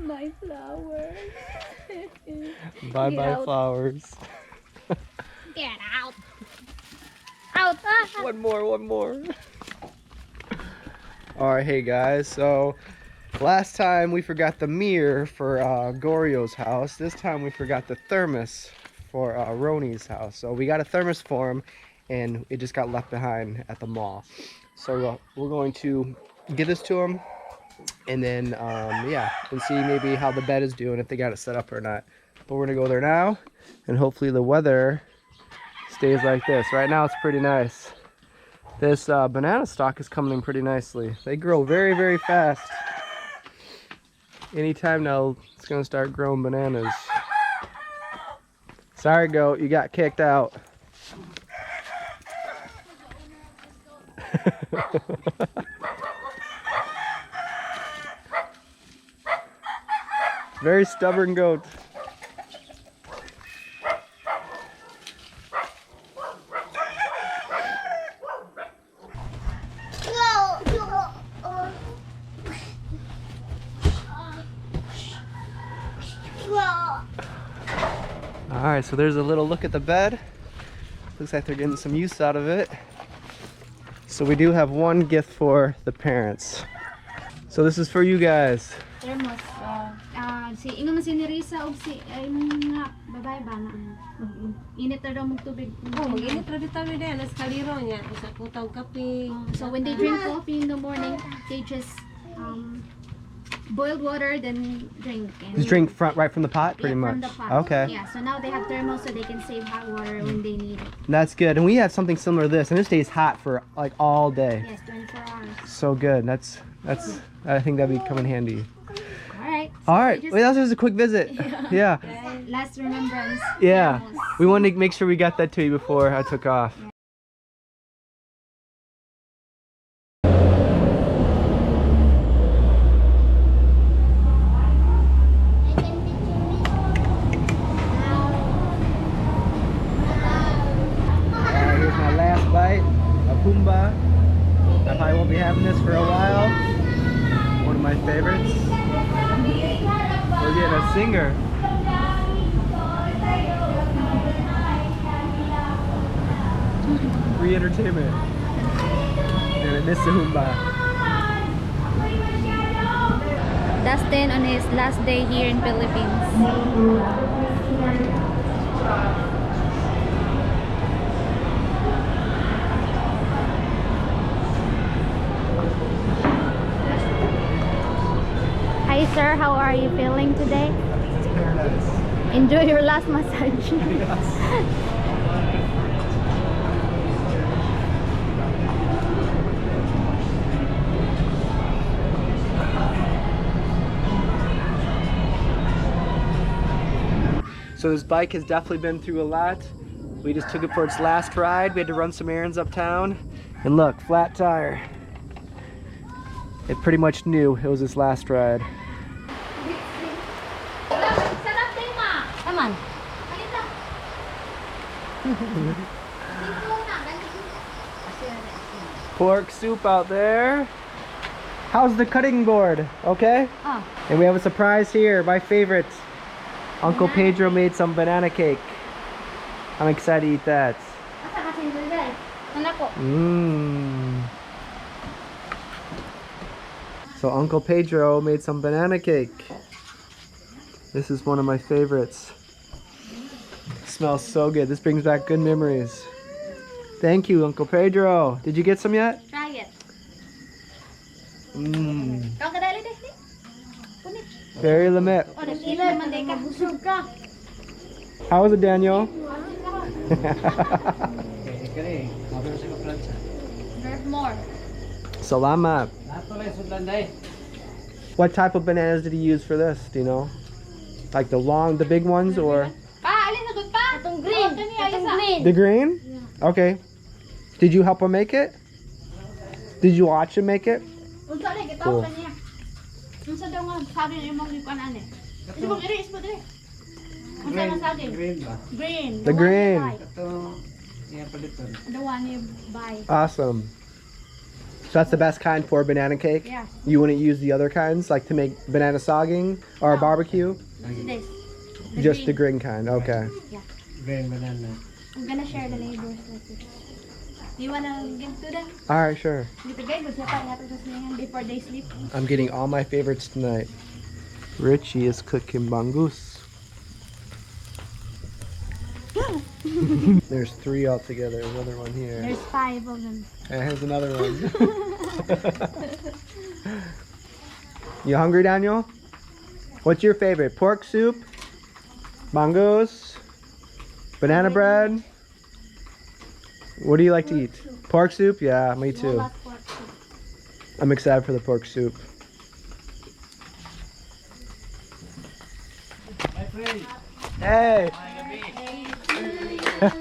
My flowers. Bye Get bye out. flowers. Get out. Out. Ah. One more. Alright, hey guys, so last time we forgot the mirror for Gorio's house. This time we forgot the thermos for Roni's house. So we got a thermos for him and it just got left behind at the mall. So we're going to give this to him and then yeah, and see maybe how the bed is doing, if they got it set up or not. But we're gonna go there now and hopefully the weather stays like this. Right now it's pretty nice. This banana stalk is coming in pretty nicely. They grow very, very fast. Anytime now, it's gonna start growing bananas. Sorry, goat, you got kicked out. Very stubborn goat. Alright, so there's a little look at the bed. Looks like they're getting some use out of it. So we do have one gift for the parents. So this is for you guys. Thermos. Si ingon si Nerissa og si nga babae ba na init na daw mong tubig. Oh, mag-init ra bitaw mi din sa kaliro niya sa putaw kape. So when they drink coffee in the morning, they just boiled water, then drink. And Just drink right from the pot, pretty much. From the pot. Okay. Yeah, so now they have thermos so they can save hot water when they need it. That's good. And we have something similar to this, and this stays hot for like all day. Yes, 24 hours. So good. That's I think that'd be come in handy. Alright. All right. Wait, that was just a quick visit. Yeah. Last remembrance. Yeah. Thermos. We wanted to make sure we got that to you before I took off. Here's my last bite of Pumba. I probably won't be having this for a while. One of my favorites. We're getting a singer. Free entertainment. And I miss the Humba. Dustin on his last day here in Philippines. Hi sir, how are you feeling today? It's paradise. Enjoy your last massage. Yes. So this bike has definitely been through a lot. We just took it for its last ride. We had to run some errands uptown. And look, flat tire. It pretty much knew it was its last ride. Come on. Pork soup out there. How's the cutting board? Okay? Oh. And we have a surprise here, my favorite. Uncle Pedro made some banana cake. I'm excited to eat that. Mmm. So Uncle Pedro made some banana cake. This is one of my favorites. It smells so good. This brings back good memories. Thank you, Uncle Pedro. Did you get some yet? Try it. Mmm. Very limit. How was it, Daniel? There's more. Salamat. What type of bananas did he use for this? Do you know? Like the big ones, or Itong green. Itong green. the green? Okay. Did you help him make it? Did you watch him make it? Cool. Green. The green. The one you buy. Awesome. So that's the best kind for banana cake? Yeah. You wouldn't use the other kinds, like to make banana sogging or No. barbecue? This. Just the green kind, okay. Green banana. I'm gonna share the neighbors like this. Do you wanna give to them? Alright, sure. Dito guys, happy before they sleep. I'm getting all my favorites tonight. Richie is cooking bangus. There's 3 altogether. There's another one here. There's 5 of them. And here's another one. You hungry, Daniel? What's your favorite? Pork soup? Bangus? Banana bread? What do you like to eat? Pork soup? Yeah, me too. Lolas pork soup. I'm excited for the pork soup. Hey! Happy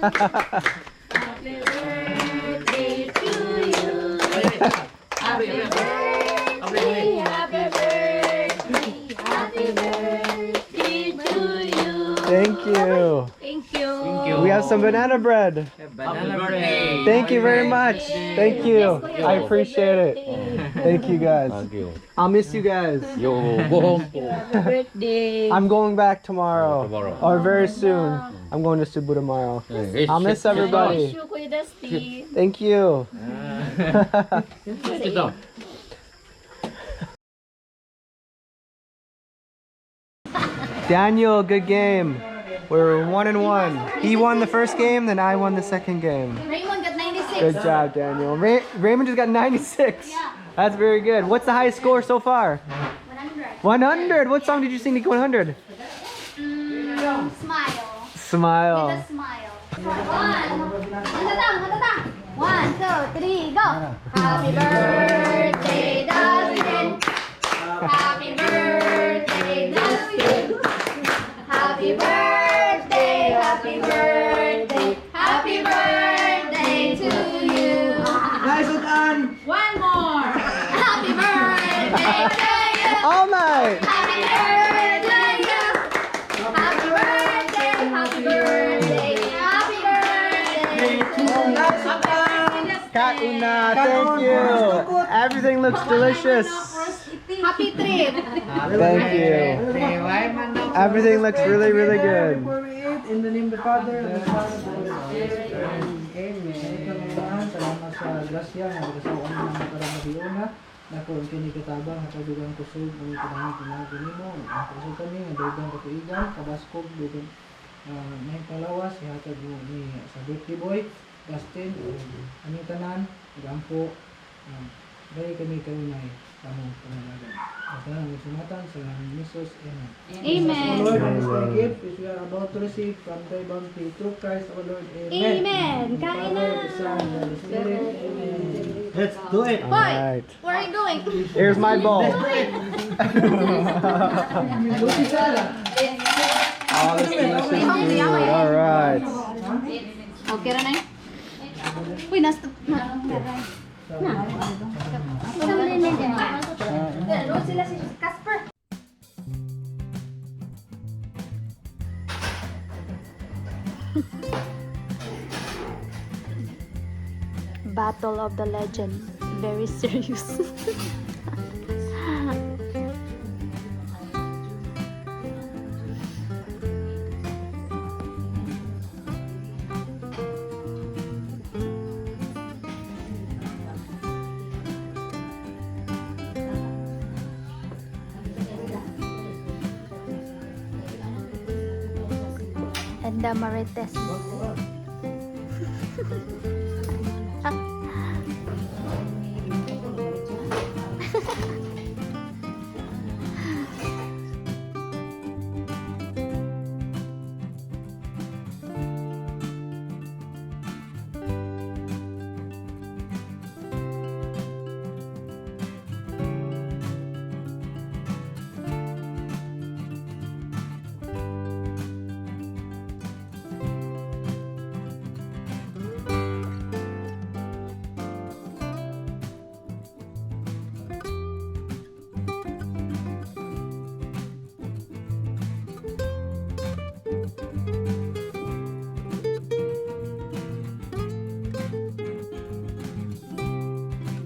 birthday to you. Happy birthday, happy birthday, happy birthday to you. Thank you. Thank you. We have some banana bread. Banana birthday. Thank you very much. Thank you. I appreciate it. Thank you guys. Thank you. I'll miss you guys. You go home. Happy birthday. I'm going back tomorrow. Tomorrow. Or very soon. I'm going to Cebu tomorrow. I'll miss everybody. Wish you, Kuya Dusty. Thank you. Sit down. Daniel, good game. We're 1-1. He won the first game, then I won the second game. Raymond got 96. Good job, Daniel. Raymond just got 96. Yeah. That's very good. What's the highest score so far? 100. 100. What song did you sing to get 100? Smile. Smile. With a smile. 1, 2, 3, go. Happy birthday, Dustin. Happy birthday, Dustin. Happy birthday, happy birthday, happy birthday to you. Nice one. One more. Happy birthday to you. All night. Happy birthday to you. Happy birthday, happy birthday, happy birthday to you. Kain na. Thank you. Everything looks delicious. Happy trip. Thank you. Everything looks really, really good. Before we eat, in the name of the Father, and the Son, and the Holy Spirit. Amen. Salamat sa grasya nga nagasaon na ng karamahiuna. Nako ang kinikitabang nga kadugang kusog ang kinahanglan pinagi nimo. Ang kusog kami nga dugang katuigan, kabaskog dugang may palawas ihatag mo ni sa birthday boy Dustin, aming tanan, gampo. Dahil kami kanunay sa among pananagan. Basta ang sumatan sa naming Jesus. Amen. Amen. Lord, and this my gift which we are about to receive from thy bounty through Christ our Lord. Amen. Amen. Kain na. Father, the Son, and the Holy Spirit. Amen. Let's do it. All Boy, right. where are you going? Here's my bowl. All this delicious food. All right. Okay na na. Uy, nasa... Doon sila si Casper. Battle of the Legend. Very serious. And the Marites.